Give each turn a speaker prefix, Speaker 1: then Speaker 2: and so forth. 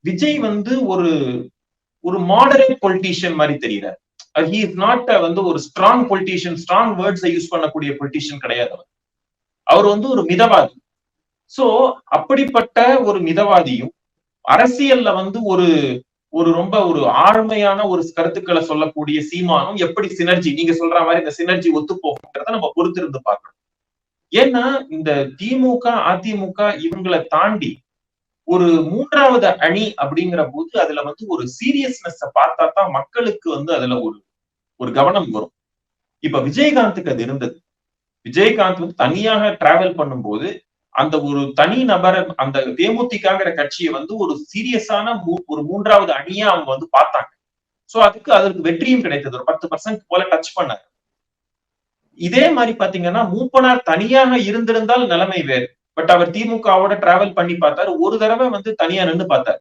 Speaker 1: விஜய் வந்து ஒரு ஒரு மாடரேட் பொலிட்டீஷியன் மாதிரி தெரியறாரு. ஹி இஸ் நாட் வந்து ஒரு ஸ்ட்ராங் பொலிட்டீஷியன், ஸ்ட்ராங் வேர்ட்ஸை யூஸ் பண்ணக்கூடிய பொலிட்டீஷியன் கிடையாது. அவர் வந்து ஒரு மிதவாதி. சோ அப்படிப்பட்ட ஒரு மிதவாதியும் அரசியல்ல வந்து ஒரு ஒரு ரொம்ப ஒரு ஆழ்மையான ஒரு கருத்துக்களை சொல்லக்கூடிய சீமானும் எப்படி சினர்ஜி, நீங்க சொல்ற மாதிரி இந்த சினர்ஜி ஒத்து போகுங்கிறத நம்ம பொறுத்திருந்து பார்க்கணும். ஏன்னா இந்த திமுக, அதிமுக இவங்களை தாண்டி ஒரு மூன்றாவது அணி அப்படிங்கிற போது அதுல வந்து ஒரு சீரியஸ்னஸ் பார்த்தா தான் மக்களுக்கு வந்து அதுல ஒரு ஒரு கவனம் வரும். இப்ப விஜயகாந்துக்கு அது இருந்தது. விஜயகாந்த் வந்து தனியாக டிராவல் பண்ணும்போது அந்த ஒரு தனி நபரை, அந்த தேமுதிகங்கிற கட்சியை வந்து ஒரு சீரியஸான ஒரு மூன்றாவது அணியா அவங்க வந்து பார்த்தாங்க. சோ அதுக்கு வெற்றியும் கிடைத்தது. ஒரு 10% போல டச் பண்ணாரு. இதே மாதிரி பாத்தீங்கன்னா மூப்பனார் தனியாக இருந்திருந்தால் நிலைமை வேறு. பட் அவர் திமுகவோட டிராவல் பண்ணி பார்த்தாரு. ஒரு தடவை வந்து தனியா நின்று பார்த்தாரு.